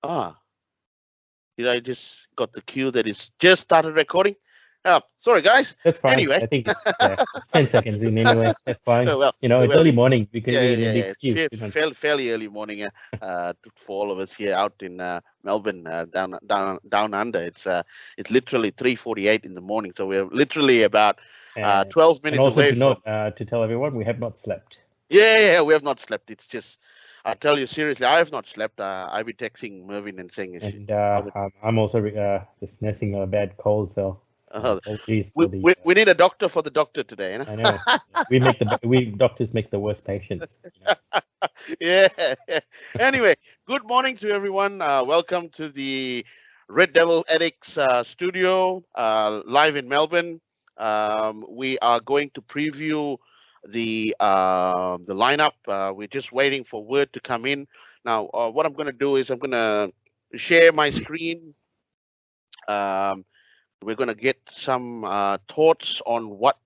Ah, did I just got the cue that it's just started recording? Sorry, guys. That's fine. Anyway, I think it's 10 seconds in anyway. That's fine. well, It's well, early it's morning. We can yeah, we yeah, need the yeah. It's excuse. fairly early morning for all of us here out in Melbourne, down under. It's literally 3:48 in the morning, so we're literally about And 12 and minutes also away to from. note, to tell everyone, we have not slept. Yeah, we have not slept. It's just, I tell you seriously, I have not slept. I've been texting Mervin and saying, And Melvin, I'm also just nursing a bad cold, so uh, apologies we, for the. we we need a doctor for the doctor today, you know? I know we doctors make the worst patients. Yeah. Anyway, good morning to everyone. Welcome to the Red Devil Addicts studio, live in Melbourne. We are going to preview the lineup. We're just waiting for word to come in. Now, what I'm going to do is I'm going to share my screen. Um, we're going to get some thoughts on what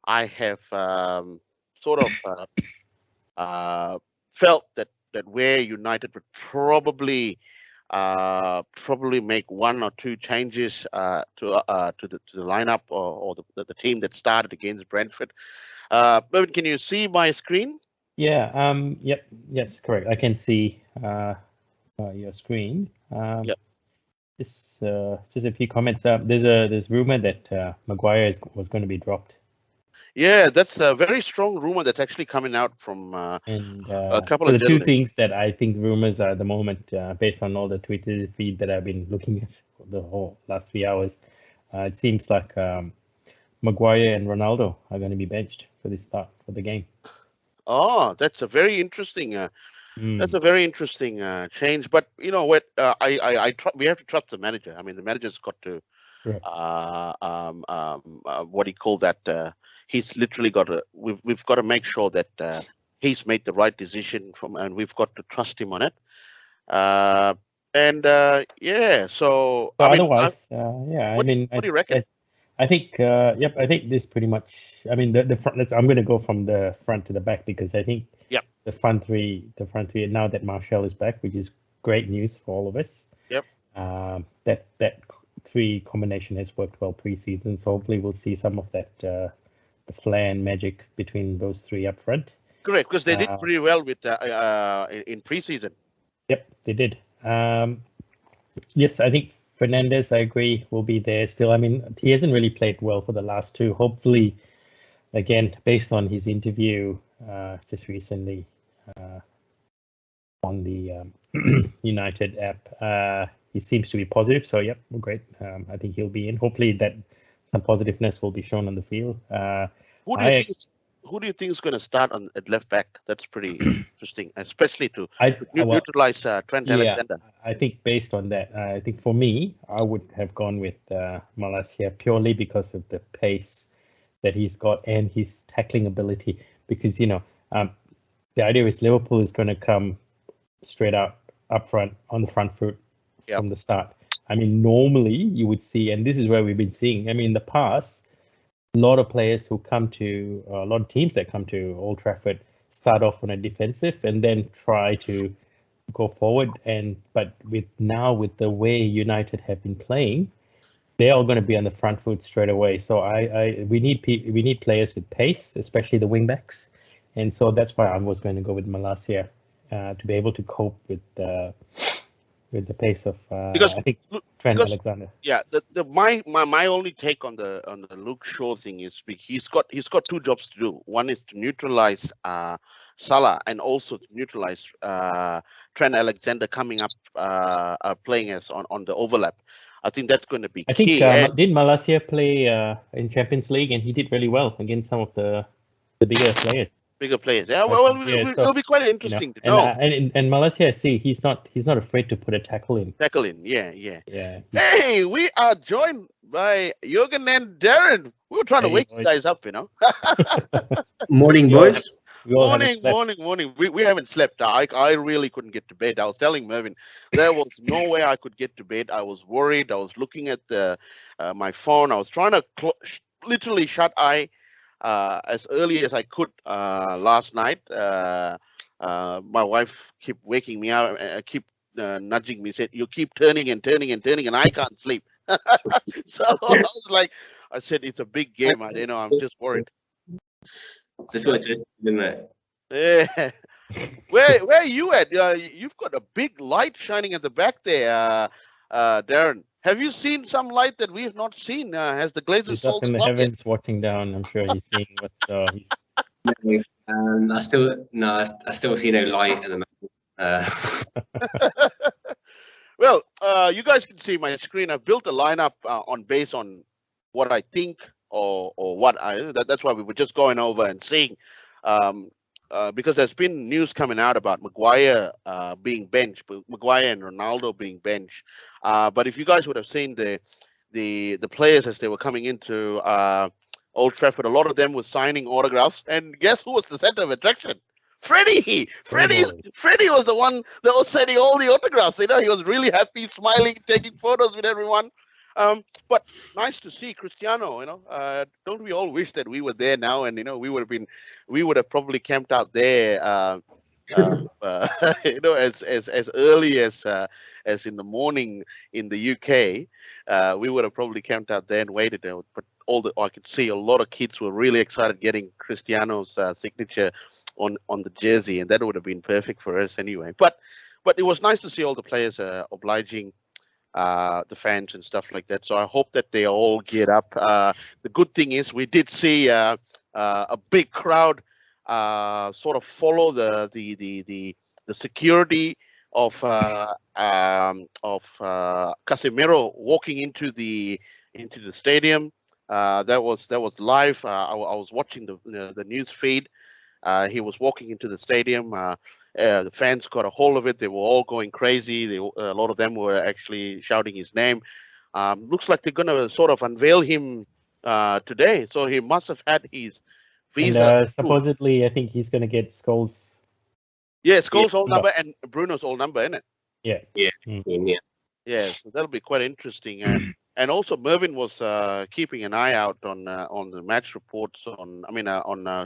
I have sort of felt that where United would probably make one or two changes to the lineup or the team that started against Brentford. Mervin, can you see my screen? Yeah. Yep. Yes. Correct. I can see your screen. Yep. Just a few comments. There's rumor that Maguire was going to be dropped. Yeah, that's a very strong rumor that's actually coming out from And a couple so of the two journalists. things that I think rumors are at the moment, based on all the Twitter feed that I've been looking at for the whole last 3 hours, it seems like Maguire and Ronaldo are going to be benched for the start for the game. Oh, that's a very interesting. That's a very interesting change. But you know what? We have to trust the manager. I mean, the manager's got to Right. what do you call that? He's literally got to. We've got to make sure that he's made the right decision and we've got to trust him on it. Yeah. So So I mean, otherwise, yeah, I mean, what do you reckon? I think, yep, I think this pretty much. I mean, the front. I'm going to go from the front to the back because I think Yep. the front three. Now that Martial is back, which is great news for all of us. Yep. That three combination has worked well pre-season, so hopefully we'll see some of that the flair and magic between those three up front. Correct, because they did pretty well with in preseason. Yep, they did. Yes, I think Fernandez, I agree, will be there still. I mean, he hasn't really played well for the last two. Hopefully, again, based on his interview just recently on the United app, he seems to be positive. So, yep, great. I think he'll be in. Hopefully, that some positiveness will be shown on the field. Who do you think is going to start at left back? That's pretty interesting, especially to neutralize Trent Alexander. I think based on that, I think for me, I would have gone with Malacia purely because of the pace that he's got and his tackling ability. Because the idea is Liverpool is going to come straight out up front on the front foot from the start. I mean, normally you would see, and this is where we've been seeing. I mean, in the past, a lot of players who come to a lot of teams that come to Old Trafford start off on a defensive and then try to go forward. But with the way United have been playing, they're all going to be on the front foot straight away. So we need players with pace, especially the wing backs, and so that's why I was going to go with Malacia to be able to cope with the pace of I think Trent Alexander. Yeah, my only take on the Luke Shaw thing is he's got two jobs to do. One is to neutralize Salah and also to neutralize Trent Alexander coming up playing us on the overlap. I think that's going to be key. Did Malacia play in Champions League, and he did really well against some of the bigger players. Yeah. Well, it'll be quite interesting to know. And Malacia, he's not afraid to put a tackle in. Yeah. Hey, we are joined by Jürgen and Darren. We were trying to wake you guys up, Morning, boys. Morning. We haven't slept. I really couldn't get to bed. I was telling Mervin there was no way I could get to bed. I was worried. I was looking at my phone. I was trying to literally shut eye as early as I could last night. My wife kept waking me up, keep nudging me, said, "You keep turning and turning and turning, and I can't sleep." So I was like, I said, "It's a big game. I'm just worried." That's what it is, isn't it? Yeah. Where are you at? You've got a big light shining at the back there, Darren. Have you seen some light that we have not seen? Has the Glazers He's up sold in the the club yet? heavens watching down. I'm sure he's seeing what's he's I still see no light at the moment. Well, you guys can see my screen. I've built a lineup based on what I think or what that's why we were just going over and seeing, because there's been news coming out about Maguire being benched, Maguire and Ronaldo being benched. But if you guys would have seen the players as they were coming into Old Trafford, a lot of them were signing autographs, and guess who was the center of attraction? Freddie was the one that was sending all the autographs. He was really happy, smiling, taking photos with everyone. But nice to see Cristiano. Don't we all wish that we were there now, and we would have probably camped out there. As early as in the morning in the UK, we would have probably camped out there and waited. But I could see a lot of kids were really excited getting Cristiano's signature on the jersey, and that would have been perfect for us anyway. But it was nice to see all the players obliging the fans and stuff like that. So I hope that they all get up. The good thing is we did see a big crowd sort of follow the security of Casemiro walking into the stadium. That was live. I was watching the news feed. He was walking into the stadium. The fans got a hold of it. They were all going crazy. A lot of them were actually shouting his name. Looks like they're going to sort of unveil him today. So he must have had his visa. and supposedly, I think he's going to get Scholes. Yeah, Scholes' old number and Bruno's old number, isn't it? Yeah. Yeah. So that'll be quite interesting. And also Mervyn was keeping an eye out on the match reports, on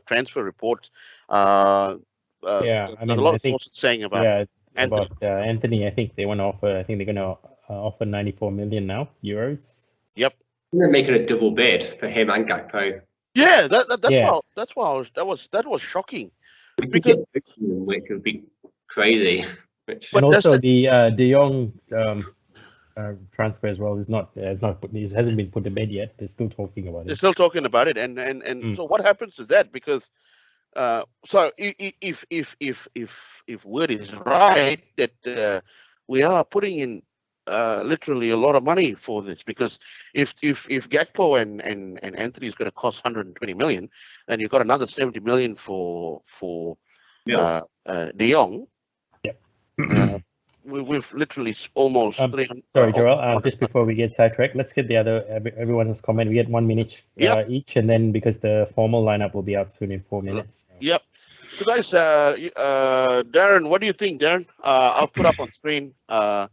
transfer reports. I There's a lot of sources saying about Anthony. Anthony. I think they want to offer. I think they're going to offer 94 million now euros. Yep. They're making a double bid for him and Gakpo. Yeah, that's why that was shocking. Because which would be crazy. And also the De Jong transfer as well hasn't been put to bed yet. They're still talking about it. They're still talking about it, and so what happens to that? Because so if word is right that we are putting in literally a lot of money for this, because if Gakpo and Anthony is going to cost 120 million, and you've got another 70 million for De Jong. Yeah. We've literally almost 300. Sorry, Joel. Just before we get sidetracked, let's get the everyone's comment. We get 1 minute each, and then because the formal lineup will be out soon in 4 minutes. Yep. So guys, Darren, what do you think, Darren? I'll put up on screen. I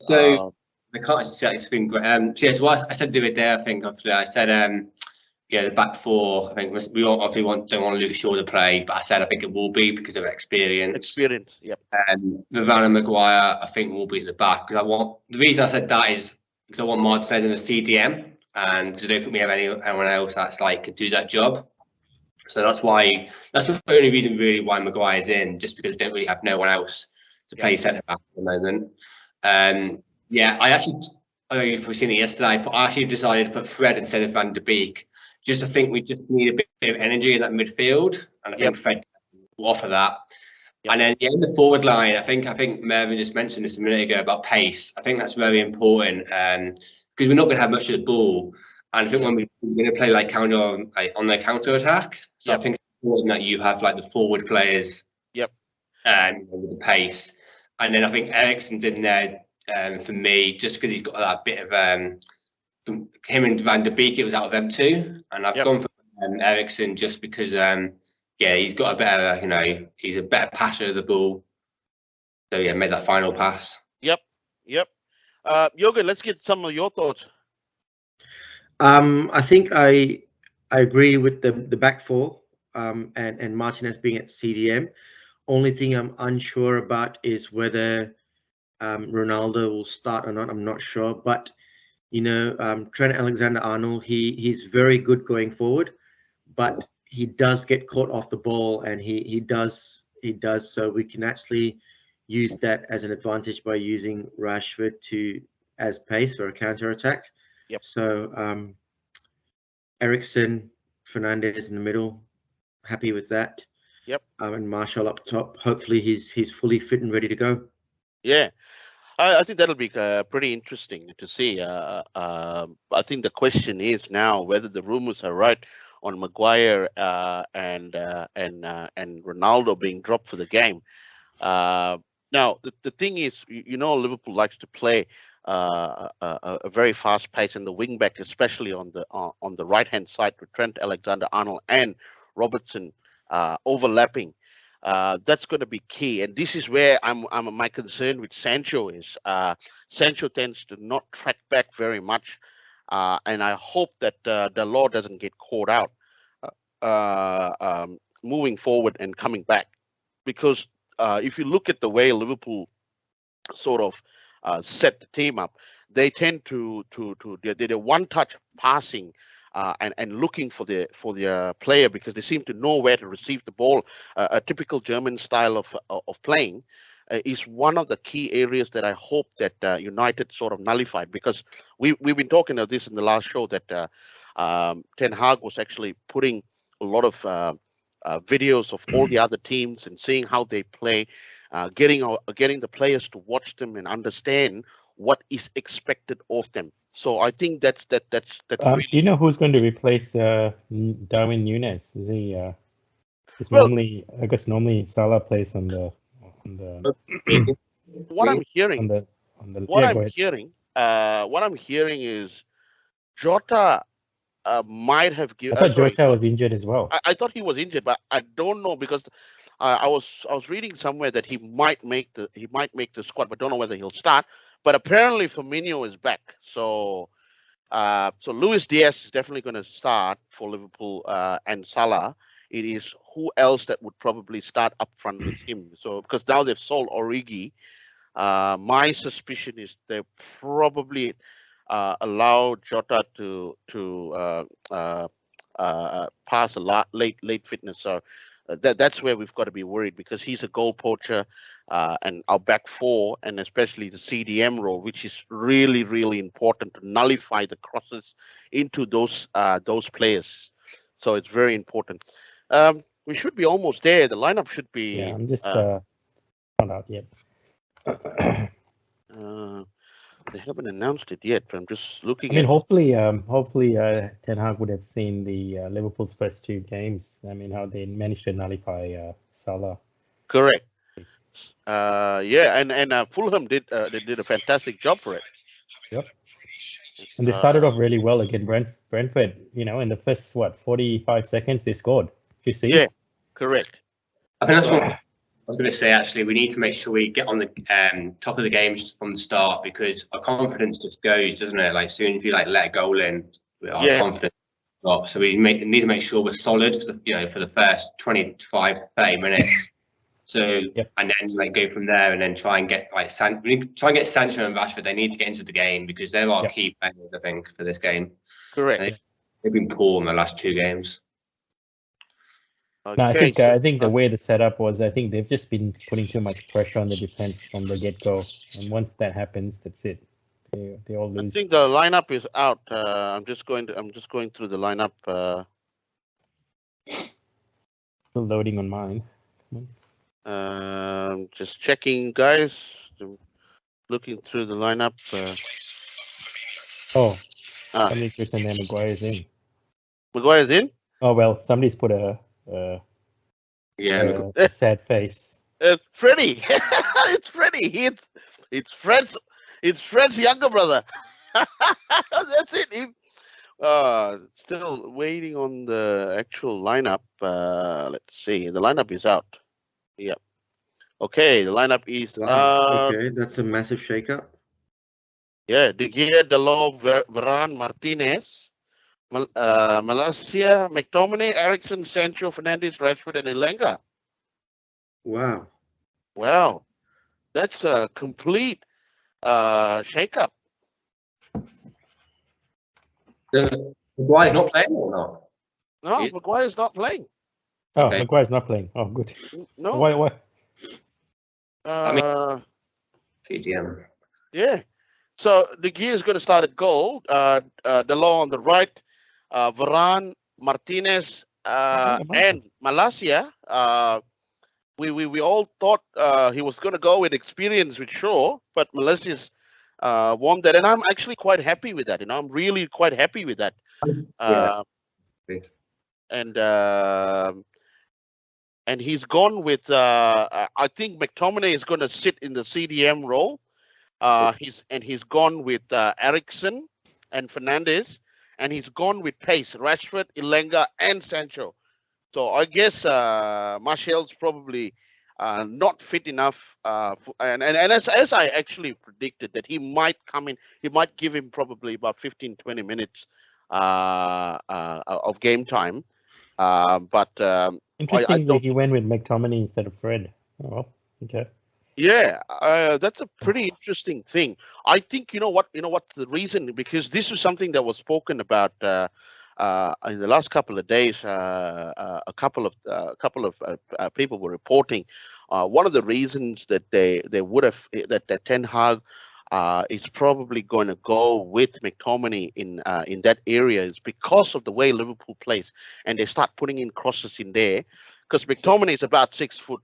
can't see it's been great. So what I said do it there. I think I said the back four. I think we don't want to lose Shaw to play, but I said I think it will be because of experience. Yep. And Varane and Maguire, I think will be at the back, because the reason I said that is because I want Martinez in the CDM, and because I don't think we have anyone else that's could do that job. So that's the only reason really why Maguire's in, just because we don't really have no one else to play centre back at the moment. I don't know if we've seen it yesterday, but I actually decided to put Fred instead of Van der Beek. I think we just need a bit of energy in that midfield, and I think Fred will offer that. Yep. And then in the forward line, I think Mervyn just mentioned this a minute ago about pace. I think that's very important, because we're not going to have much of the ball, and I think when we're going to play on the counter attack, so I think it's important that you have the forward players, with the pace. And then I think Eriksen's in there for me, just because he's got that bit of him and Van der Beek. It was out of them two, and I've gone for Eriksen just because he's got a better, he's a better passer of the ball. So made that final pass. Yep. Jürgen, let's get some of your thoughts. I think I agree with the back four, and Martinez being at CDM. Only thing I'm unsure about is whether Ronaldo will start or not, I'm not sure. But Trent Alexander-Arnold, he's very good going forward, but he does get caught off the ball, and he does. So we can actually use that as an advantage by using Rashford as pace for a counter attack. Yep. So Eriksen, Fernandes in the middle, happy with that. Yep. And Marshall up top. Hopefully he's fully fit and ready to go. Yeah. I think that'll be pretty interesting to see. I think the question is now whether the rumors are right on Maguire and Ronaldo being dropped for the game. Now the thing is, Liverpool likes to play a very fast pace, and the wing back, especially on the right hand side with Trent Alexander-Arnold and Robertson overlapping. That's going to be key, and this is where my concern with Sancho is. Sancho tends to not track back very much, and I hope that the law doesn't get caught out moving forward and coming back, because if you look at the way Liverpool sort of set the team up, they tend to they're one-touch passing. And looking for the player, because they seem to know where to receive the ball. A typical German style of playing is one of the key areas that I hope that United sort of nullified, because we've been talking about this in the last show, that Ten Hag was actually putting a lot of videos of all the other teams and seeing how they play, getting the players to watch them and understand what is expected of them. So I think that's really... Do you know who's going to replace Darwin Núñez? Is he? Well, normally Salah plays on the. What I'm hearing. What I'm hearing is Jota might have given. I thought Jota was injured as well. I thought he was injured, but I don't know, because I was reading somewhere that he might make the squad, but don't know whether he'll start. But apparently Firmino is back, so Luis Diaz is definitely going to start for Liverpool, and Salah. It is who else that would probably start up front with him. So because now they've sold Origi, my suspicion is they probably allow Jota to pass a late fitness. So that's where we've got to be worried, because he's a goal poacher, and our back four, and especially the CDM role, which is really, really important to nullify the crosses into those players. So it's very important. We should be almost there. The lineup should be. Yeah, I'm just not out yet. They haven't announced it yet, but I'm just looking. I mean, hopefully, Ten Hag would have seen the Liverpool's first two games. I mean, how they managed to nullify Salah. Correct. Yeah, and Fulham did a fantastic job for it. Yep. And they started off really well against Brentford. In the first 45 seconds they scored. Did you see? Yeah, correct. I think that's what I was going to say. Actually, we need to make sure we get on the top of the game from the start, because our confidence just goes, doesn't it? Like, soon as you let a goal in, our confidence drops. So we need to make sure we're solid for the first 25, 30 minutes. So and then go from there, and then try and get we need to try and get Sancho and Rashford. They need to get into the game, because they're our key players, I think, for this game. Correct. And they've been poor in the last two games. Okay, no, I think the way the setup was, I think they've just been putting too much pressure on the defense from the get-go, and once that happens, that's it. They all lose. I think the lineup is out. I'm just going through the lineup. Still loading on mine. Just checking, guys. Looking through the lineup. Somebody's written there Maguire's in. Maguire's in? Oh well, somebody's put a sad face. Freddie. It's Freddie. It's Fred's younger brother. That's it. Still waiting on the actual lineup. Let's see. The lineup is out. Yep. Okay, the lineup is out. Okay, that's a massive shakeup. Yeah, De Gea, Dalot, Varane, Martinez, Malacia, McTominay, Eriksen, Sancho, Fernandes, Rashford, and Elenga. Wow. Wow. That's a complete shake-up. Maguire's not playing or not? No, Yeah. Maguire's not playing. Oh, Okay. Maguire's not playing. Oh, good. No. Why? CGM. Yeah. So De Gea is going to start at goal. Delors on the right. Varane, Martinez, and Malacia. We all thought he was going to go with experience with Shaw, but Malacia's won that, and I'm actually quite happy with that. You know, I'm really quite happy with that. Yeah. And he's gone with. I think McTominay is going to sit in the CDM role. He's gone with Eriksen and Fernandes, and he's gone with pace, Rashford, Ilenga, and Sancho. So I guess Martial's probably not fit enough, and as I actually predicted that he might come in, he might give him probably about 15-20 minutes of game time. But Interestingly, he went with McTominay instead of Fred. Oh, well, okay. Yeah, that's a pretty interesting thing. I think you know what's the reason, because this is something that was spoken about in the last couple of days. A couple of people were reporting one of the reasons that they would have that Ten Hag is probably going to go with McTominay in that area is because of the way Liverpool plays, and they start putting in crosses in there. Because McTominay is about 6'4",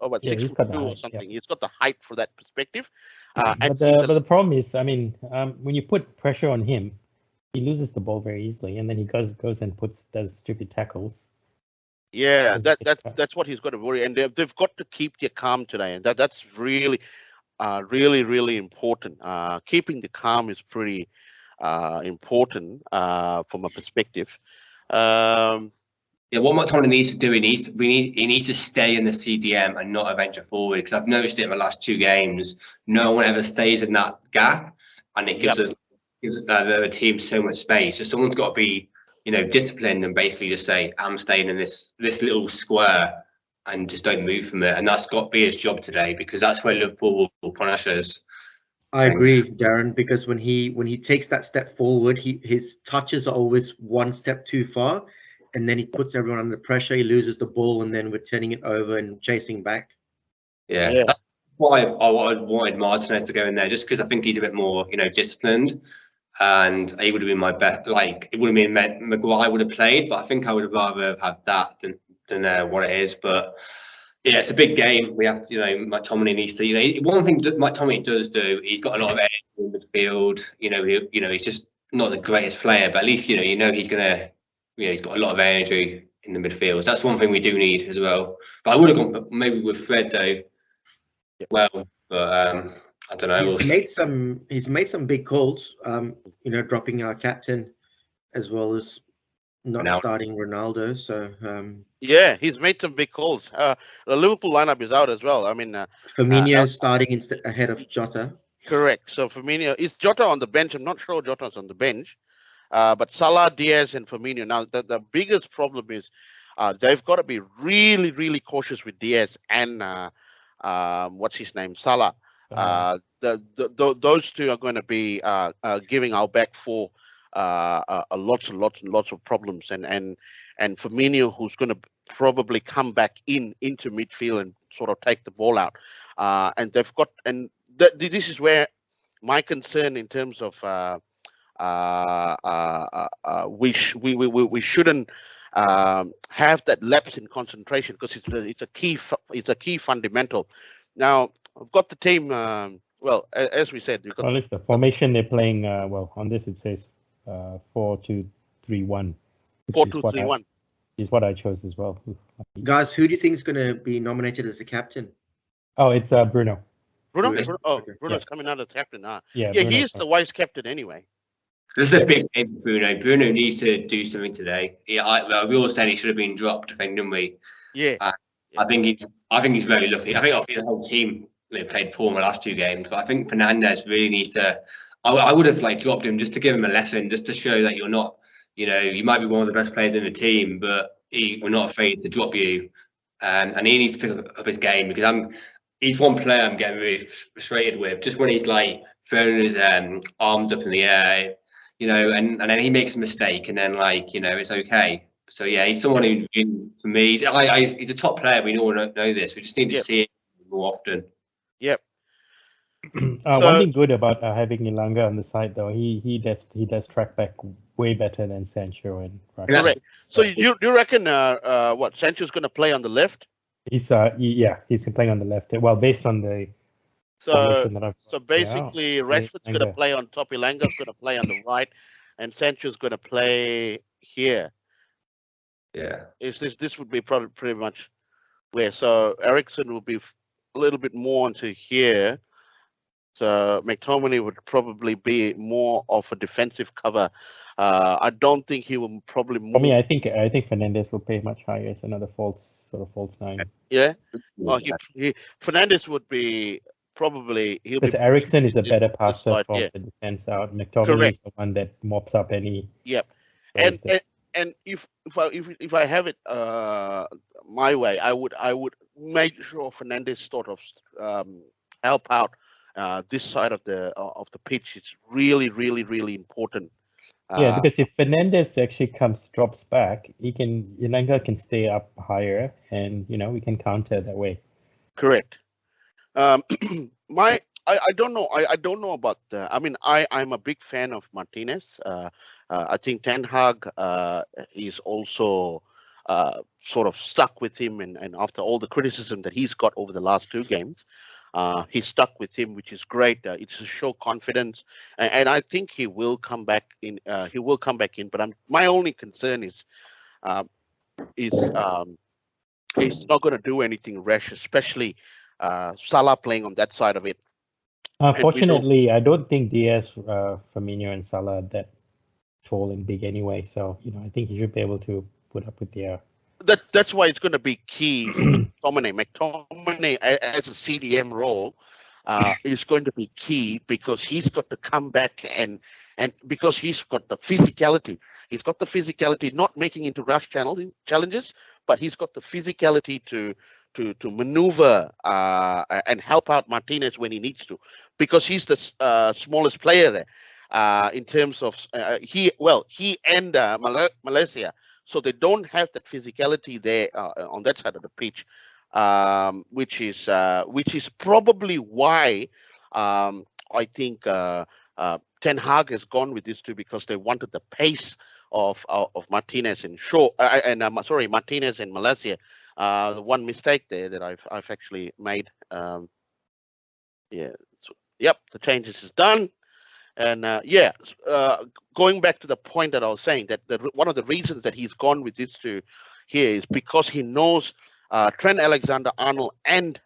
about 6'2" or something. He's got the height for that perspective. But the problem is, I mean, when you put pressure on him, he loses the ball very easily, and then he goes and does stupid tackles. Yeah, that's what he's got to worry, and they've got to keep their calm today, and that's really, really important. Keeping the calm is pretty important from a perspective. Yeah, what McTominay needs to do, he needs to stay in the CDM and not venture forward, because I've noticed it in the last 2 games. No one ever stays in that gap, and it gives the team so much space. So someone's got to be, disciplined and basically just say, I'm staying in this little square and just don't move from it. And that's got to be his job today, because that's where Liverpool will punish us. I agree, Darren, because when he takes that step forward, his touches are always one step too far. And then he puts everyone under pressure. He loses the ball, and then we're turning it over and chasing back. Yeah. That's why I wanted Martinez to go in there, just because I think he's a bit more, disciplined, and he would have been my best. Like, it would have been meant Maguire would have played, but I think I would have rather had that than what it is. But yeah, it's a big game. We have, McTominay needs to, one thing that McTominay does do, he's got a lot of energy in midfield. He's just not the greatest player, but at least he's gonna. He's got a lot of energy in the midfield. That's one thing we do need as well. But I would have gone maybe with Fred though. Well, but I don't know. He's made some big calls. Dropping our captain, as well as not starting Ronaldo. So yeah, he's made some big calls. The Liverpool lineup is out as well. I mean, Firmino starting ahead of Jota. Correct. So Firmino is Jota on the bench. I'm not sure Jota's on the bench. But Salah, Diaz, and Firmino. Now, the biggest problem is they've got to be really, really cautious with Diaz and what's his name, Salah. Those two are going to be giving our back four lots of problems, and Firmino, who's going to probably come back into midfield and sort of take the ball out. And they've got, and this is where my concern in terms of. We shouldn't have that lapse in concentration, because it's a key fundamental. Now I've got the team. Well, as we said, we've got it's the formation they're playing. On this it says 4-2-3-1. 4-2-3-1 is what I chose as well. Guys, who do you think is going to be nominated as the captain? Oh, it's Bruno. Bruno's coming out as captain. Yeah, he is the vice captain anyway. This is a big game for Bruno. Bruno needs to do something today. We all said he should have been dropped, didn't we? Yeah. I think he's very lucky. I think obviously the whole team played poor in the last 2 games, but I think Fernandes really needs to. I would have dropped him just to give him a lesson, just to show that you're not. You might be one of the best players in the team, but we're not afraid to drop you. And he needs to pick up his game, because he's one player I'm getting really frustrated with. Just when he's like throwing his arms up in the air, and then he makes a mistake, and then it's okay. So yeah, he's someone who, for me, he's a top player. We all know this. We just need to see it more often. Yep. One thing good about having Ilanga on the side, though, he does track back way better than Sancho and Rashford. Correct. So you reckon what Sancho's going to play on the left? He's playing on the left. Well, based on the formation that I've basically Rashford's going to play on top, Ilanga's going to play on the right, and Sancho's going to play here. Yeah. This would be probably pretty much where. So Eriksen will be a little bit more into here. So McTominay would probably be more of a defensive cover. I don't think he will probably move. For me, I think Fernandes will play much higher as another false nine. Yeah. Fernandes would be probably because Eriksen is a better passer from the defense out. McTominay is the one that mops up any. Yep. And if I have it my way, I would make sure Fernandes sort of help out this side of the pitch. It's really, really, really important. Yeah, because if Fernandes actually drops back, Ilanga can stay up higher, and we can counter that way. Correct. I don't know. I don't know about. I'm a big fan of Martinez. I think Ten Hag is also sort of stuck with him, and after all the criticism that he's got over the last 2 games, he's stuck with him, which is great. It's to show confidence, and I think he will come back in. But my only concern is he's not going to do anything rash, especially Salah playing on that side of it. Unfortunately, I don't think Diaz, Firmino, and Salah are that tall and big anyway. So I think he should be able to put up with the. That's why it's going to be key for McTominay. McTominay as a CDM role is going to be key because he's got to come back and because he's got the physicality. He's got the physicality, not making into rush challenges, but he's got the physicality to maneuver and help out Martinez when he needs to, because he's the smallest player there in terms of he and Malaysia. So they don't have that physicality there on that side of the pitch, which is probably why I think Ten Hag has gone with these two, because they wanted the pace of Martinez and Martinez and Malaysia. The one mistake there that I've actually made. The changes is done. And going back to the point that I was saying, that one of the reasons that he's gone with these two here is because he knows Trent Alexander-Arnold and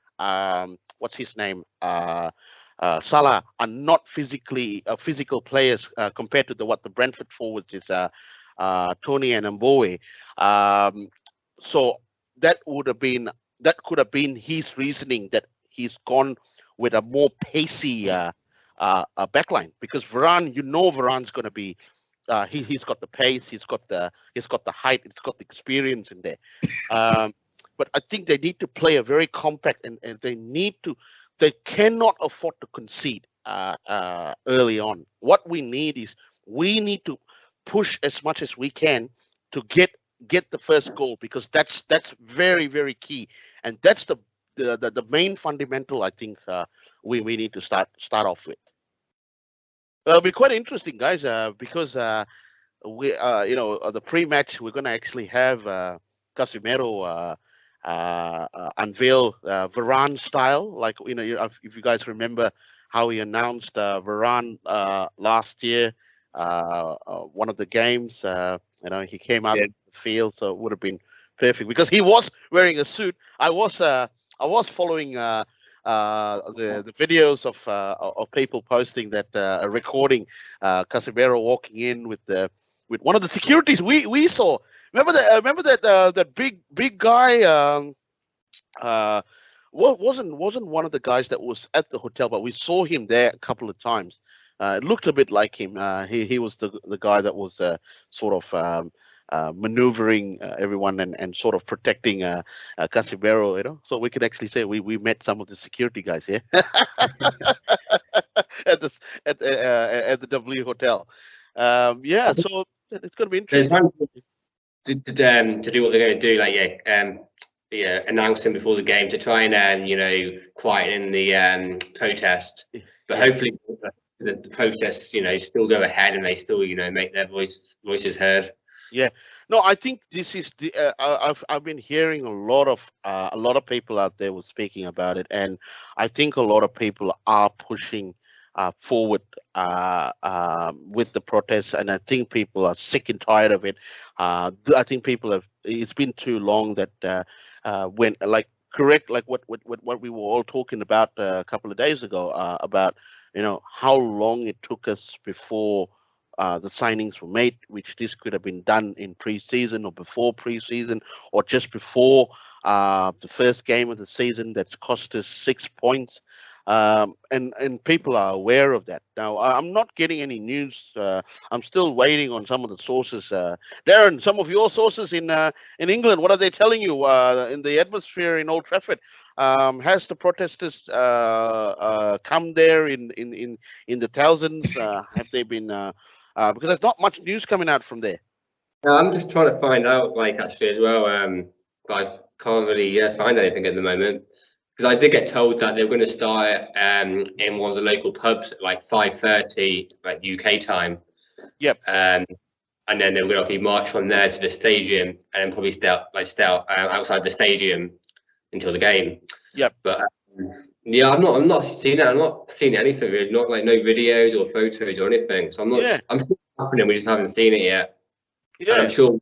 what's his name, Salah are not physical players compared to what the Brentford forwards is, Tony and Mbowe. So that could have been his reasoning, that he's gone with a more pacey backline, because Varane's going to be he's got the pace, he's got the height, he's got the experience in there. But I think they need to play a very compact, and they cannot afford to concede early on. What we need to push as much as we can to get the first goal, because that's very, very key, and that's the main fundamental I think we need to start off with. It'll be quite interesting, guys, because we the pre-match we're going to actually have Casemiro unveil Varane style, like if you guys remember how he announced Varane last year, one of the games. He came out of the field, so it would have been perfect because he was wearing a suit. I was following the videos of people posting that recording Casemiro walking in with one of the securities we saw. Remember that big guy wasn't one of the guys that was at the hotel, but we saw him there a couple of times. It looked a bit like him. He was the guy that was sort of maneuvering everyone and sort of protecting Casimiro, so we can actually say we met some of the security guys here at the at the W Hotel. Yeah, so it's going to be There's interesting. one to do what they're going to do, like announcing before the game to try and quieten the protest, but Yeah. hopefully the protests still go ahead and they still make their voices heard. Yeah, no, I think this is the I've been hearing a lot of people out there were speaking about it, and I think a lot of people are pushing forward with the protests, and I think people are sick and tired of it. I think people have. It's been too long that when correct like what we were all talking about a couple of days ago about how long it took us before the signings were made, which this could have been done in pre-season or before pre-season or just before the first game of the season. That's cost us 6 points, and people are aware of that. Now, I'm not getting any news. I'm still waiting on some of the sources. Darren, some of your sources in England, what are they telling you in the atmosphere in Old Trafford? Has the protesters come there in the thousands? Have they been? Because there's not much news coming out from there. No, I'm just trying to find out, actually as well. But I can't really find anything at the moment, because I did get told that they were going to start in one of the local pubs at like 5:30 like UK time. Yep. And then they were going to march from there to the stadium, and then probably stay outside the stadium until the game. Yep. But yeah, I'm not seeing it. I'm not seeing anything really. Not no videos or photos or anything. So I'm not. Yeah. I'm sure it's happening. We just haven't seen it yet. Yeah. And I'm sure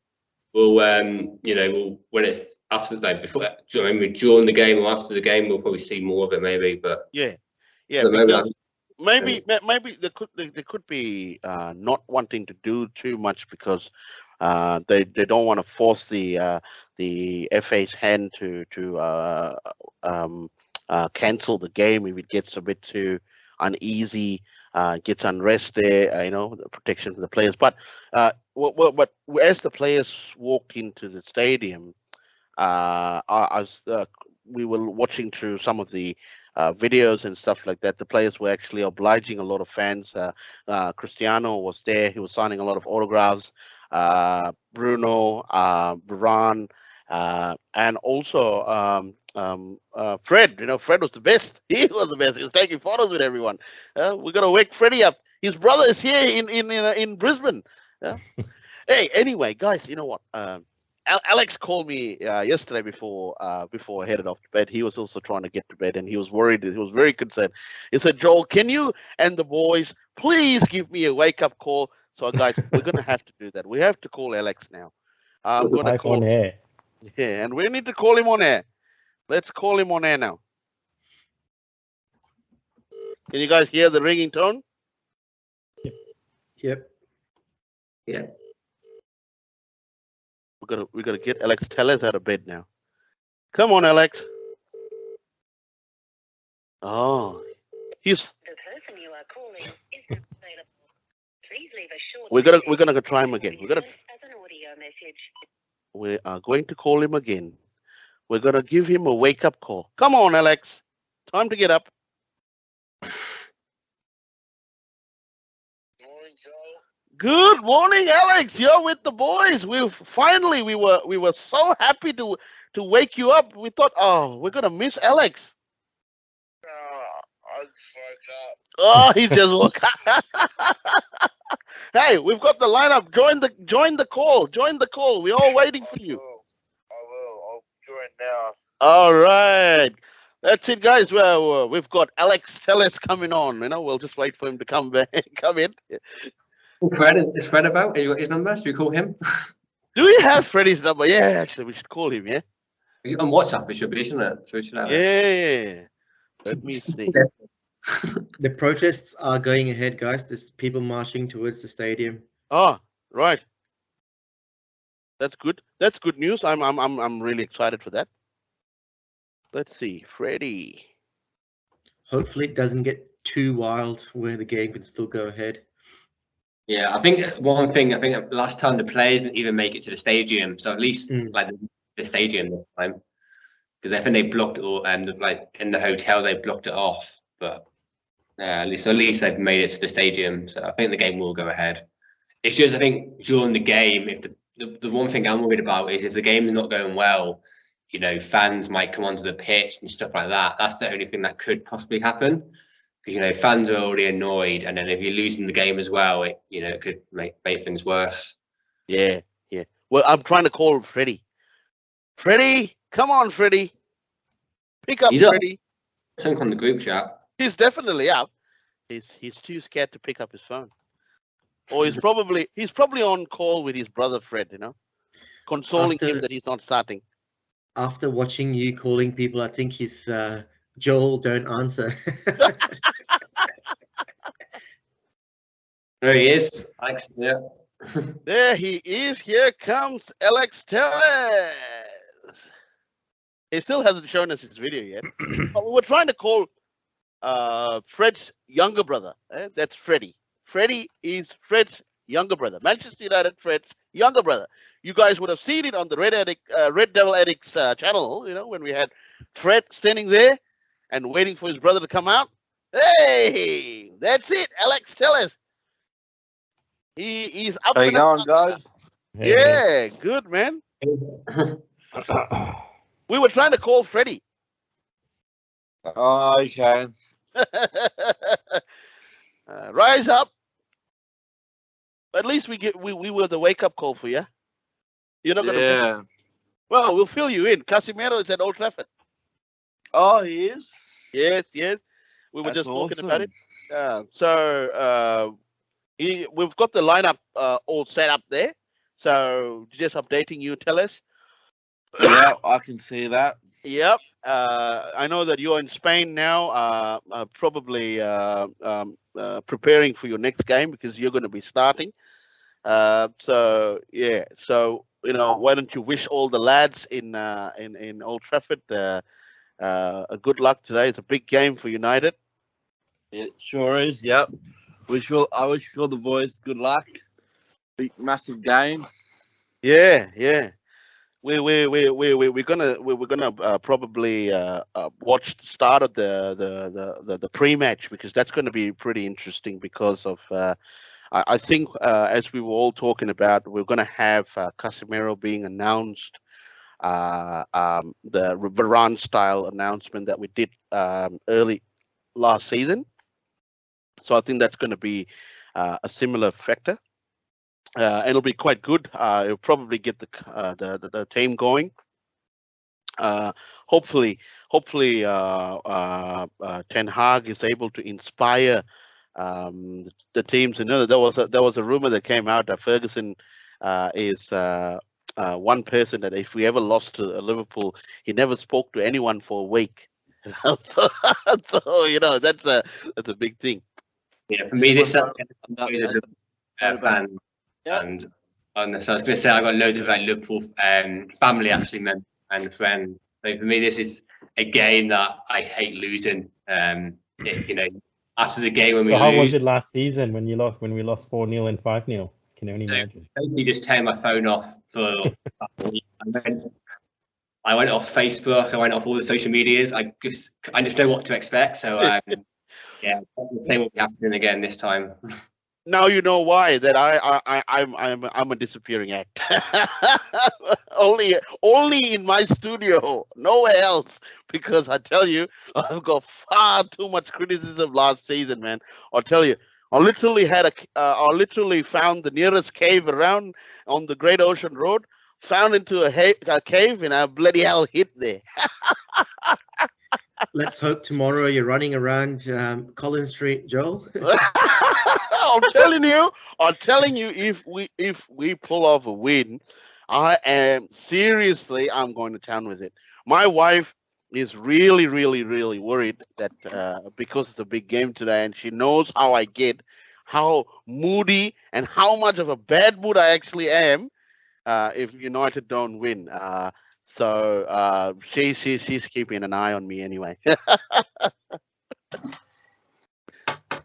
we'll we'll when it's after during the game or after the game we'll probably see more of it maybe. But yeah, because maybe they could be not wanting to do too much because they don't want to force the FA's hand to cancel the game if it gets a bit too uneasy, gets unrest there. The protection for the players. But as the players walked into the stadium, as we were watching through some of the videos and stuff like that, the players were actually obliging a lot of fans. Cristiano was there; he was signing a lot of autographs. Bruno, Varane, and also Fred. Fred was the best. He was the best. He was taking photos with everyone. We're gonna wake Freddie up. His brother is here in Brisbane. Hey, anyway, guys, you know what? Alex called me yesterday before I headed off to bed. He was also trying to get to bed, and he was worried. He was very concerned. He said, "Joel, can you and the boys please give me a wake-up call?" So, guys, we're going to have to do that. We have to call Alex now. I'm going to call on air. Yeah, and we need to call him on air. Let's call him on air now. Can you guys hear the ringing tone? Yep. Yeah. We gotta get Alex Tellez out of bed now. Come on, Alex. Oh, he's. The person you are calling is not available. Please leave a short We're gonna go try him again. as an audio message. We are going to call him again. We're gonna give him a wake-up call. Come on, Alex. Time to get up. Good morning, Alex. You're with the boys. We were so happy to wake you up. We thought, oh, we're gonna miss Alex. I just woke up. Oh, he just woke up. Hey, we've got the lineup. Join the call. Join the call. We're all waiting for you. I will. I'll join now. All right. That's it, guys. Well, we've got Alex Tellez coming on. We'll just wait for him to come back, come in. Is Fred about? Have you got his number? Should we call him? Do we have Freddie's number? Yeah, actually, we should call him. Yeah. On WhatsApp, it should be, shouldn't it? So we should have it. Yeah. Let me see. The protests are going ahead, guys. There's people marching towards the stadium. Oh, right. That's good. That's good news. I'm really excited for that. Let's see, Freddie. Hopefully, it doesn't get too wild where the game can still go ahead. Yeah, I think one thing, I think last time the players didn't even make it to the stadium, so at least like the stadium this time, because I think they blocked it all, and like in the hotel they blocked it off. But yeah, at least they've made it to the stadium, so I think the game will go ahead. It's just I think during the game, if the one thing I'm worried about is if the game is not going well, you know, fans might come onto the pitch and stuff like that. That's the only thing that could possibly happen. Because you know fans are already annoyed, and then if you're losing the game as well, it could make things worse. Yeah, yeah. Well, I'm trying to call Freddie. Freddie, come on, Freddie. Pick up, He's up. Freddie. Something on the group chat. He's definitely up. He's too scared to pick up his phone. Or he's probably on call with his brother Fred, you know, consoling him that he's not starting. After watching you calling people, I think he's Joel, don't answer. There he is. Alex, yeah. There he is. Here comes Alex Tellez. He still hasn't shown us his video yet. But we were trying to call Fred's younger brother. That's Freddie. Freddie is Fred's younger brother. Manchester United, Fred's younger brother. You guys would have seen it on the Red Devil Addicts channel, you know, when we had Fred standing there and waiting for his brother to come out. Hey, that's it, Alex Tellez. He's up. How you going, guys? Yeah, good, man. We were trying to call Freddie. Oh, okay. Rise up. At least we were the wake up call for you. You're not gonna. Yeah. Well, we'll fill you in. Casemiro is at Old Trafford. Oh, he is? Yes, yes. We were That's just talking about it. awesome. We've got the lineup all set up there. So just updating you, tell us. Yeah, I can see that. Yep. I know that you're in Spain now, probably preparing for your next game because you're going to be starting. So yeah. So you know, why don't you wish all the lads in Old Trafford a good luck today? It's a big game for United. It sure is, yep. I wish all the boys good luck. Big, massive game. Yeah, yeah. We're gonna probably watch the start of the pre-match because that's going to be pretty interesting because of I think as we were all talking about, we're going to have Casemiro being announced, the Varane style announcement that we did early last season. So I think that's going to be a similar factor. And it'll be quite good. It'll probably get the team going. Hopefully, Ten Hag is able to inspire the teams. You know, there was a rumor that came out that Ferguson is one person that if we ever lost to Liverpool, he never spoke to anyone for a week. so you know that's a big thing. Yeah, for me this fan. Yeah. And so I was going to say I got loads of like Liverpool family actually and friends. So for me this is a game that I hate losing. You know, after the game when we So how was lose, it last season when we lost 4-0 and 5-0? Can only imagine. basically just turn my phone off for. I went off Facebook. I went off all the social medias. I just know what to expect. So yeah, the same will be happening again this time. Now you know why that I'm a disappearing act. only in my studio, nowhere else. Because I tell you, I've got far too much criticism last season, man. I'll tell you, I literally found the nearest cave around on the Great Ocean Road. Found into a cave, and I bloody hell hit there. Let's hope tomorrow you're running around Collins Street, Joel. I'm telling you, if we pull off a win, I'm going to town with it. My wife is really worried that because it's a big game today, and she knows how I get, how moody and how much of a bad mood I actually am if United don't win. So she's keeping an eye on me anyway.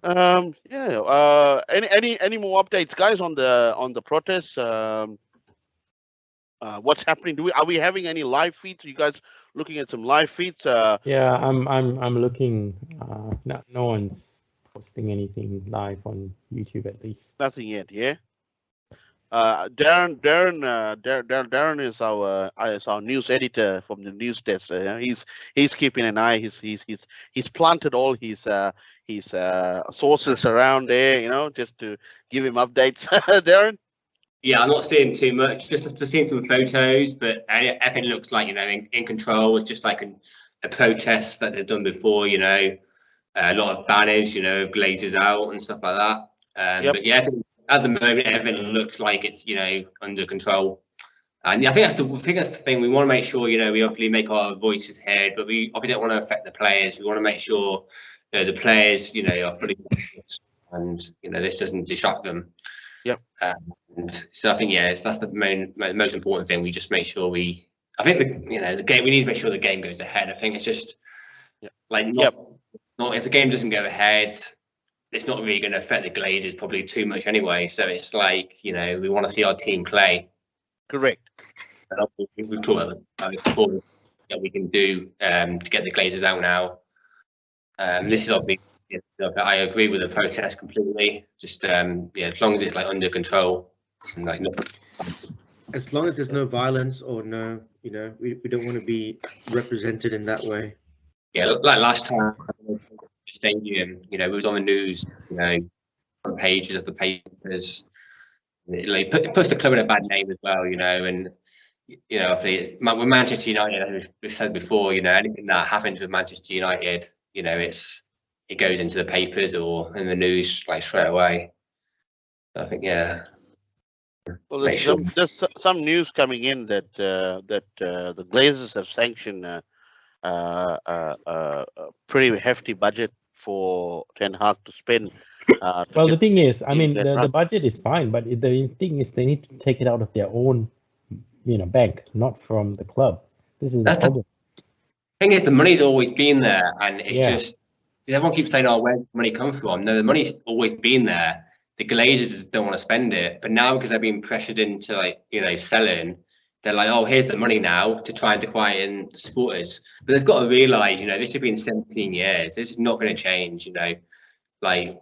Yeah. Any more updates, guys, on the protests? What's happening? Are we having any live feeds? Are you guys looking at some live feeds? Yeah, I'm looking. No one's posting anything live on YouTube at least. Nothing yet. Yeah. Darren is our news editor from the news desk. He's keeping an eye. He's planted all his sources around there, just to give him updates. Darren. Yeah, I'm not seeing too much. Just seeing some photos, but everything looks like in control. It's just like a protest that they've done before. A lot of banners, Glazers out and stuff like that. Yep. But yeah, I think at the moment everything looks like it's under control. And I think that's the thing. We want to make sure we obviously make our voices heard, but we obviously don't want to affect the players. We want to make sure the players are fully and this doesn't distract them. Yep. And so I think that's the most important thing. We just make sure I think the game. We need to make sure the game goes ahead. I think it's just not if the game doesn't go ahead, it's not really going to affect the Glazers probably too much anyway. So it's like we want to see our team play. Correct. And we've talked about it before that we can do to get the Glazers out now. This is obviously. I agree with the protest completely. Just as long as it's under control, and as long as there's no violence or no, we don't want to be represented in that way. Yeah, like last time, the stadium, it was on the news, front pages of the papers. It puts the club in a bad name as well, and with Manchester United, as we've said before, anything that happens with Manchester United, it goes into the papers or in the news straight away. So I think Well, there's some news coming in that the Glazers have sanctioned a pretty hefty budget for Ten Hag to spend. Well, the thing is, I mean, the budget is fine, but the thing is, they need to take it out of their own, bank, not from the club. This is the problem. The thing is, the money's always been there, and it's just everyone keeps saying, "Oh, where's the money come from?" No, the money's always been there. The Glazers just don't want to spend it, but now because they're being pressured into selling, they're like, "Oh, here's the money now to try and quieten the supporters." But they've got to realise, this has been 17 years. This is not going to change. Do they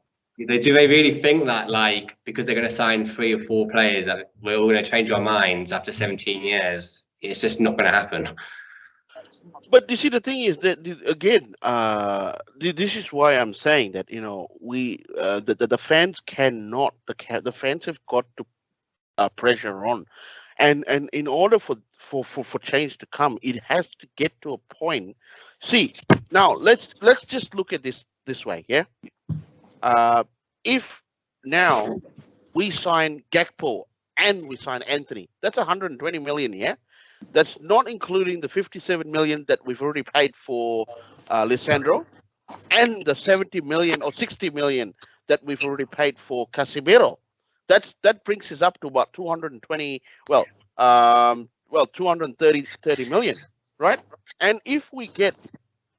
really think that because they're going to sign 3 or 4 players that we're all going to change our minds after 17 years? It's just not going to happen. But you see, the thing is that again, this is why I'm saying that we the fans cannot the fans have got to pressure on, and in order for change to come, it has to get to a point. See, now let's just look at this way, yeah. If now we sign Gakpo and we sign Anthony, that's 120 million, yeah. That's not including the 57 million that we've already paid for Lisandro, and the 70 million or 60 million that we've already paid for Casemiro. That brings us up to about 220. 230 million, right? And if we get,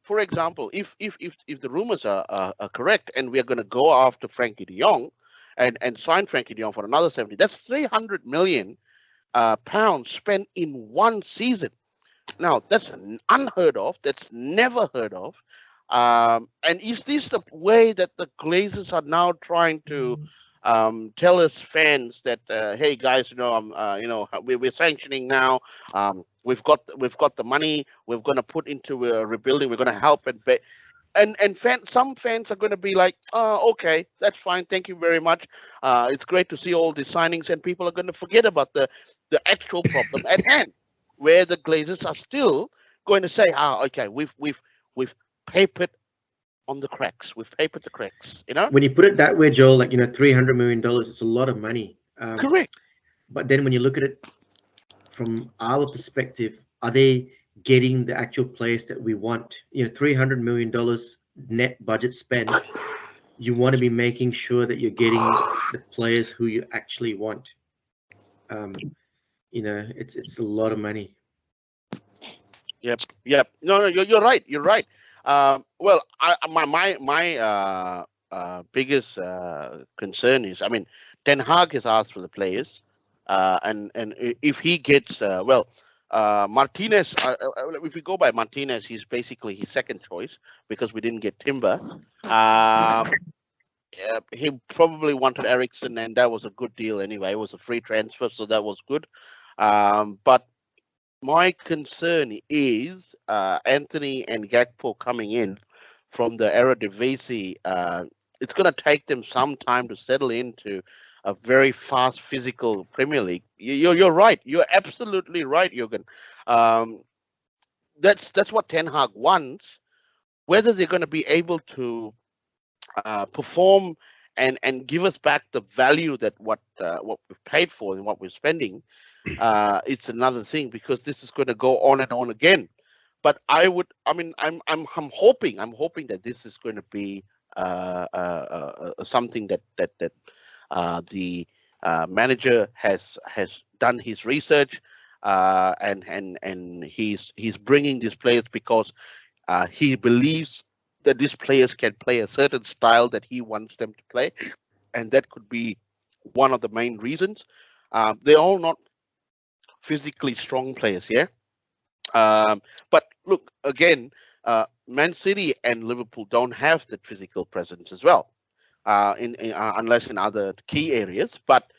for example, if the rumors are correct, and we are going to go after Frankie de Jong and sign Frankie de Jong for another 70, that's 300 million. Pounds spent in one season. Now that's unheard of. That's never heard of. And is this the way that the Glazers are now trying to tell us fans that hey guys, we're sanctioning now. We've got the money. We're going to put into rebuilding. We're going to help and some fans are going to be like, okay, that's fine, thank you very much. It's great to see all these signings, and people are going to forget about the actual problem at hand, where the Glazers are still going to say, okay, we've papered on the cracks. We've papered the cracks. When you put it that way, Joel, $300 million, it's a lot of money. Correct. But then when you look at it from our perspective, are they getting the actual players that we want? $300 million net budget spend. You want to be making sure that you're getting the players who you actually want. It's a lot of money. Yep. No, you're right. You're right. Well, my biggest concern is, I mean, Ten Hag has asked for the players, if he gets Martinez, if we go by Martinez, he's basically his second choice because we didn't get Timber. He probably wanted Ericsson, and that was a good deal anyway. It was a free transfer, so that was good. But my concern is Anthony and Gakpo coming in from the Eredivisie. It's going to take them some time to settle into a very fast physical Premier League. You're right. You're absolutely right, Jürgen. That's what Ten Hag wants. Whether they're going to be able to perform and give us back the value that what we've paid for and what we're spending, it's another thing, because this is going to go on and on again. But I'm hoping that this is going to be something that the manager has done his research, and he's bringing these players because he believes that these players can play a certain style that he wants them to play, and that could be one of the main reasons. They're all not physically strong players, yeah. But look, again, Man City and Liverpool don't have the physical presence as well, unless in other key areas. But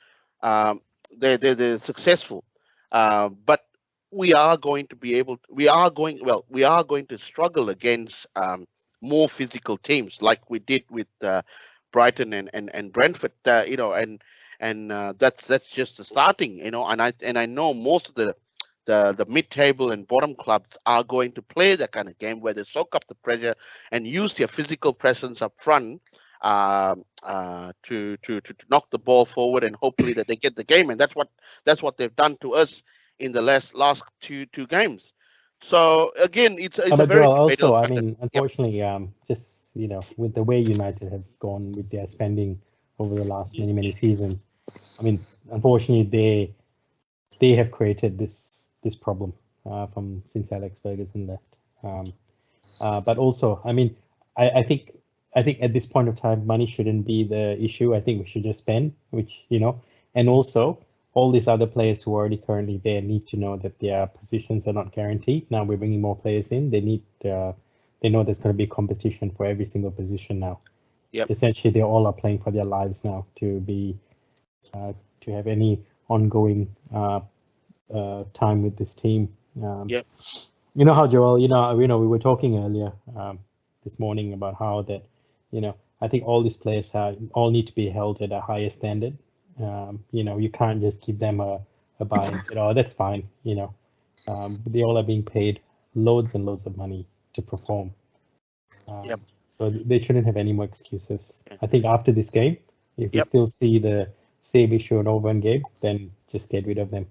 they're successful. But we are going to be able. We are going to struggle against more physical teams, like we did with Brighton and Brentford. And that's just the starting. And I know most of the mid-table and bottom clubs are going to play that kind of game where they soak up the pressure and use their physical presence up front to knock the ball forward, and hopefully that they get the game. And that's what they've done to us in the last two games. So again, it's a But very Joel, debatable also, I factor. mean, unfortunately, just with the way United have gone with their spending over the last many seasons, I mean, unfortunately, they have created this problem since Alex Ferguson left. But also, I mean, I think at this point of time, money shouldn't be the issue. I think we should just spend, and also all these other players who are already currently there need to know that their positions are not guaranteed. Now we're bringing more players in. They know there's going to be competition for every single position now. Yep. Essentially, they all are playing for their lives now to be to have any ongoing time with this team. Yep. You know how, Joel, we were talking earlier this morning about how that, I think all these players all need to be held at a higher standard. You can't just give them a buy and say, oh, that's fine. They all are being paid loads and loads of money to perform. Yep. So they shouldn't have any more excuses. I think after this game, if we Yep. still see the same issue and over game, then just get rid of them,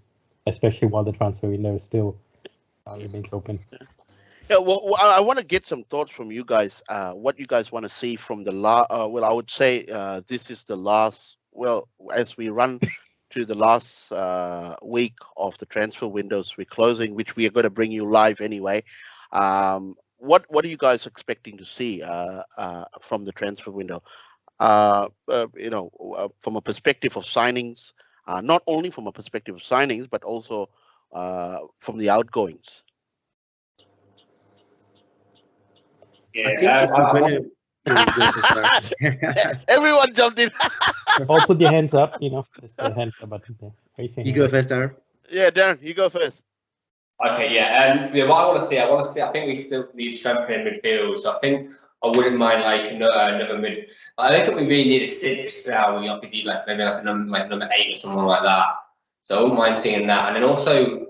especially while the transfer window still remains open. Yeah, well, I want to get some thoughts from you guys. What you guys want to see from the I would say this is the last. Well, as we run to the last week of the transfer windows, we're closing, which we are going to bring you live anyway. What are you guys expecting to see from the transfer window? From a perspective of signings, not only from a perspective of signings, but also from the outgoings. I think if we're going to Everyone jumped in. All put your hands up, there's the hand button there. You go first, Darren. Yeah, Darren, you go first. Okay, yeah. What I want to see, I think we still need strengthening in midfield. So I think I wouldn't mind another mid. I don't think we really need a 6 now. We need maybe a number 8 or something like that. So I wouldn't mind seeing that. And then also,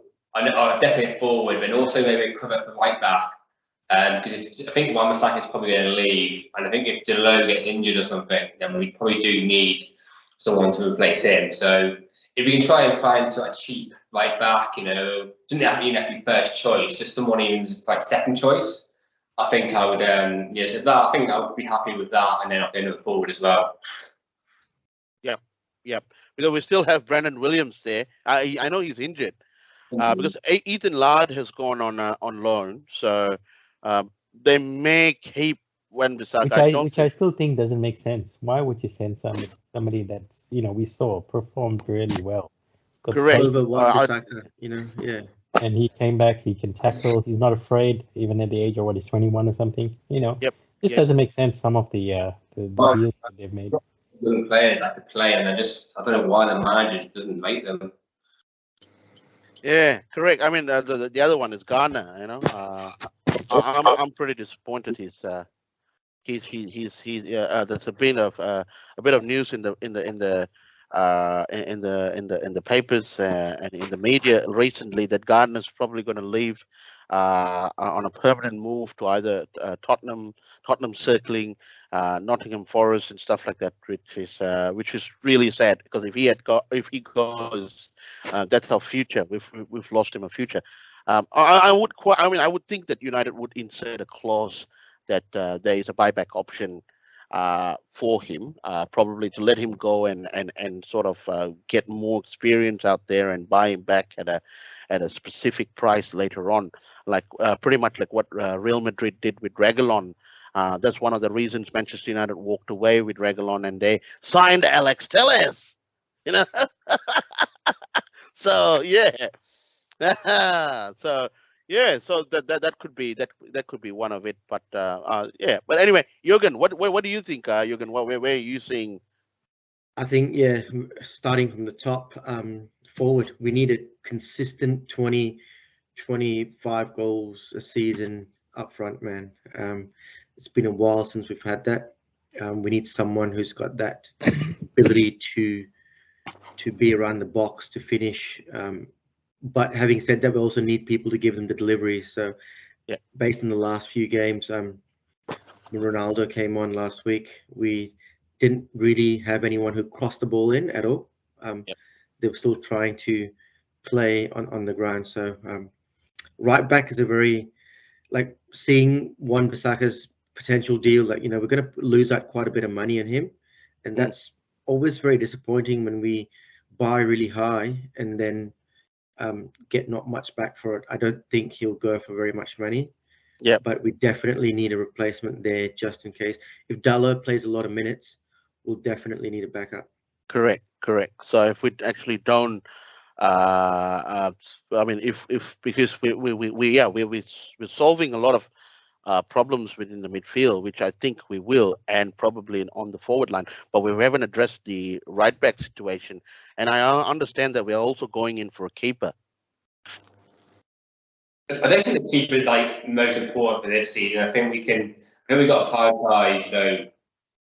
definitely a forward, but also maybe a cover for right back. Because I think Wan-Bissaka is probably going to leave, and I think if Delo gets injured or something, then we probably do need someone to replace him. So if we can try and find sort of cheap right back, doesn't have to be first choice, just someone even just like second choice, I think I would, I think I would be happy with that, and then I'll go forward as well. Yeah, because we still have Brandon Williams there. I know he's injured because Ethan Laird has gone on loan, so they may keep Wan-Bissaka. Which I still think doesn't make sense. Why would you send somebody that's we saw performed really well, got Correct. pace, Over Wan-Bissaka, yeah. and he came back. He can tackle. He's not afraid, even at the age of he's 21 or something. Yep. Just doesn't make sense. Some of the deals that they've made. Young players that could play, and I don't know why the manager doesn't make them. Yeah, correct. I mean, the other one is Ghana. I'm pretty disappointed. He's there's been a bit of news in the papers and in the media recently that Gardner's probably going to leave on a permanent move to either Tottenham circling, Nottingham Forest and stuff like that, which is really sad, because if he goes, that's our future. We've lost him a future. I would think that United would insert a clause that there is a buyback option for him, probably to let him go and sort of get more experience out there and buy him back at a specific price later on, like pretty much like what Real Madrid did with Reguilon. That's one of the reasons Manchester United walked away with Reguilon and they signed Alex Telles. So yeah. So yeah, so that could be one of it, but yeah. But anyway, Jürgen, what do you think, Jürgen? Where are you seeing? I think starting from the top, forward, we need a consistent 20, 25 goals a season up front, man. It's been a while since we've had that. We need someone who's got that ability to be around the box to finish. But having said that, we also need people to give them the delivery. So, based on the last few games, when Ronaldo came on last week, we didn't really have anyone who crossed the ball in at all. They were still trying to play on the ground. So, right back is a very, like, seeing Wan-Bissaka's potential deal. Like, we're going to lose out quite a bit of money on him, and that's always very disappointing when we buy really high and then get not much back for it. I don't think he'll go for very much money. Yeah. But we definitely need a replacement there just in case. If Dalot plays a lot of minutes, we'll definitely need a backup. Correct. So if we actually don't, I mean, if because we're solving a lot of problems within the midfield, which I think we will, and probably on the forward line, but we haven't addressed the right back situation. And I understand that we are also going in for a keeper. I don't think the keeper is like most important for this season. I think we got to prioritise,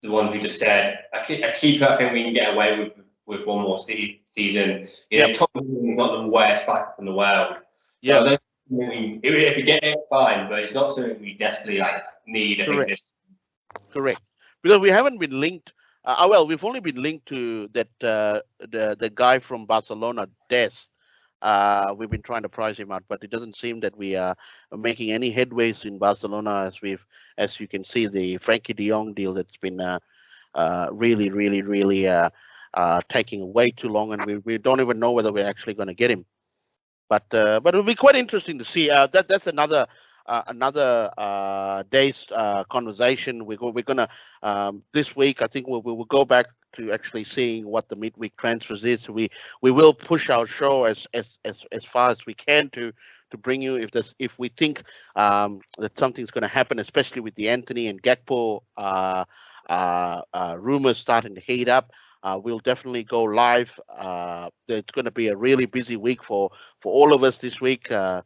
the one we just said. A keeper, I think we can get away with one more season. Tottenham's not the worst back in the world. Yeah. So if we get it, fine, but it's not something we desperately need. Correct. Because we haven't been linked. We've only been linked to that the guy from Barcelona, Des. We've been trying to price him out, but it doesn't seem that we are making any headways in Barcelona, as you can see, the Frankie de Jong deal that's been really taking way too long, and we don't even know whether we're actually going to get him. But it'll be quite interesting to see. That's another day's conversation. We're gonna this week. I think we'll go back to actually seeing what the midweek transfers is. We will push our show as far as we can to bring you if we think that something's going to happen, especially with the Anthony and Gakpo rumors starting to heat up. We'll definitely go live. It's going to be a really busy week for all of us this week as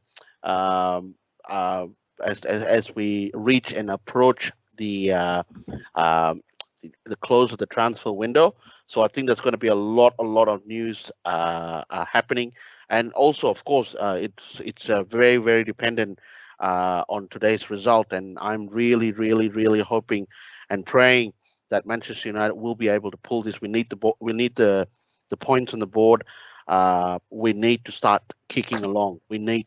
we reach and approach the close of the transfer window. So I think there's going to be a lot of news happening, and also, of course, it's very, very dependent on today's result. And I'm really hoping and praying that Manchester United will be able to pull this. We need the points on the board. We need to start kicking along. We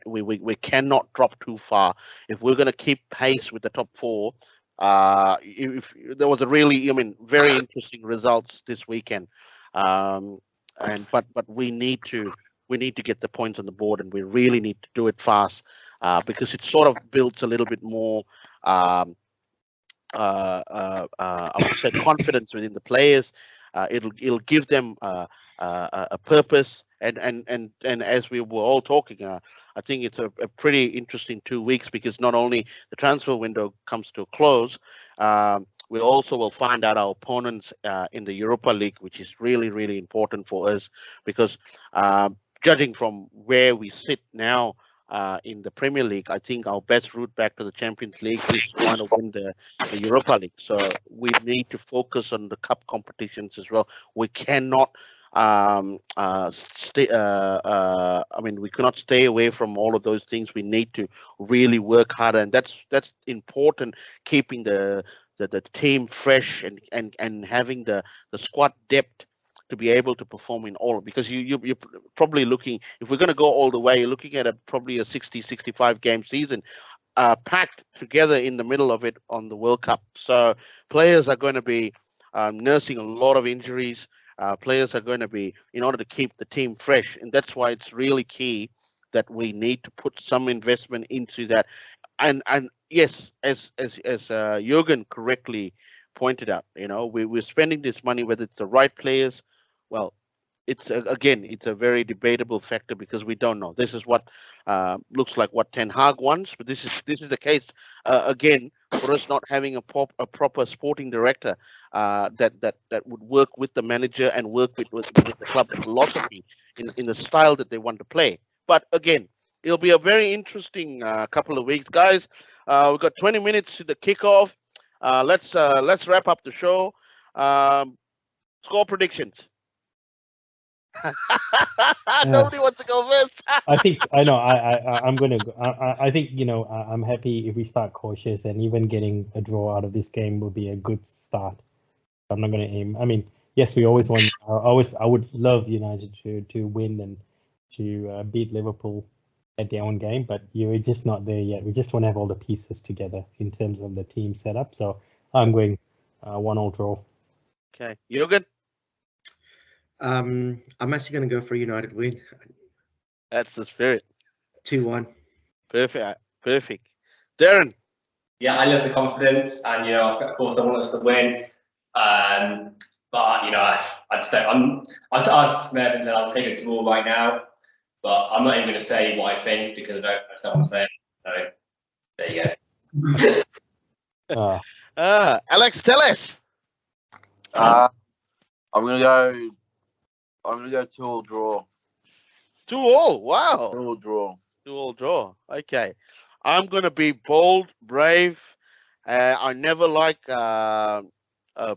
cannot drop too far if we're going to keep pace with the top four. If there was a really, very interesting results this weekend, but we need to get the points on the board, and we really need to do it fast, because it sort of builds a little bit more I would say confidence within the players. It'll give them a purpose. And as we were all talking, I think it's a pretty interesting 2 weeks, because not only the transfer window comes to a close, we also will find out our opponents in the Europa League, which is really, really important for us, because judging from where we sit now in the Premier League, I think our best route back to the Champions League is trying to win the Europa League. So we need to focus on the cup competitions as well. We cannot stay. I mean, we cannot stay away from all of those things. We need to really work harder, and that's important. Keeping the team fresh, and having the squad depth to be able to perform in all, because you're probably looking, if we're going to go all the way, you're looking at probably a 65 game season packed together in the middle of it on the World Cup. So players are going to be nursing a lot of injuries. Players are going to be, in order to keep the team fresh, and that's why it's really key that we need to put some investment into that. And yes, as Jürgen correctly pointed out, we're spending this money, whether it's the right players. Well, it's again, it's a very debatable factor, because we don't know. This is what looks like what Ten Hag wants, but this is the case again, for us not having a proper sporting director that would work with the manager and work with the club philosophy in the style that they want to play. But again, it'll be a very interesting couple of weeks, guys. We've got 20 minutes to the kickoff. Let's wrap up the show. Score predictions. Nobody wants to go first. I think I know. I'm gonna. I think I'm happy if we start cautious, and even getting a draw out of this game would be a good start. I'm not gonna aim. I mean, yes, we always want. I would love United to win and to beat Liverpool at their own game, but you're just not there yet. We just want to have all the pieces together in terms of the team setup. So I'm going 1-1 draw. Okay, Jürgen? I'm actually going to go for a United win. That's the spirit. 2-1. Perfect. Darren? Yeah, I love the confidence, and of course, I want us to win. But I'd say I'll take a draw right now. But I'm not even going to say what I think, because I just don't want to say it. So there you go. Alex, tell us. I'm gonna go 2-2 draw. 2-2. Wow. 2-2 draw. 2-2 draw. Okay. I'm gonna be bold, brave. I never like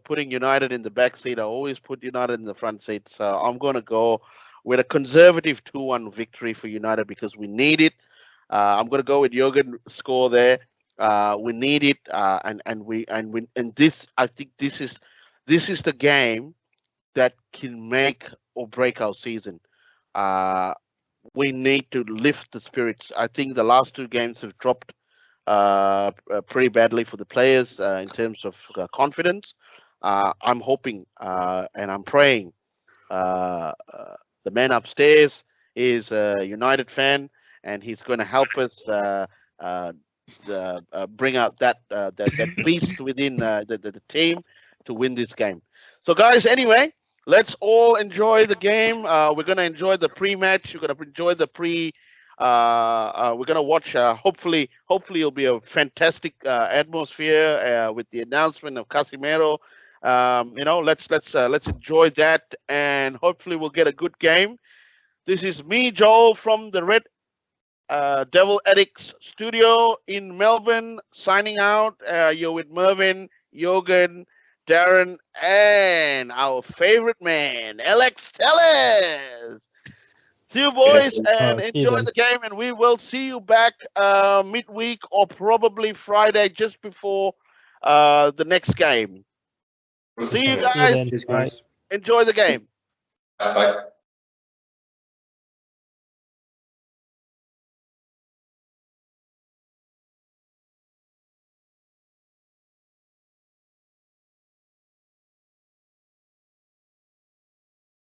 putting United in the back seat. I always put United in the front seat. So I'm gonna go with a conservative 2-1 victory for United, because we need it. I'm gonna go with Jürgen score there. We need it, and this, I think this is the game that can make or break our season. We need to lift the spirits. I think the last two games have dropped pretty badly for the players in terms of confidence. I'm hoping and I'm praying the man upstairs is a United fan, and he's going to help us bring out that beast within the team to win this game. So, guys, anyway, let's all enjoy the game. We're going to enjoy the pre-match. We're going to enjoy the we're going to watch. Hopefully it'll be a fantastic atmosphere with the announcement of Casemiro. Let's enjoy that, and hopefully we'll get a good game. This is me, Joel, from the Red Devil Addicts studio in Melbourne, signing out. You're with Mervin, Jürgen, Darren, and our favorite man, Alex Tellez. See you, boys, and enjoy the game, and we will see you back midweek or probably Friday just before the next game. See you guys. Cheers, guys. Enjoy the game. Bye.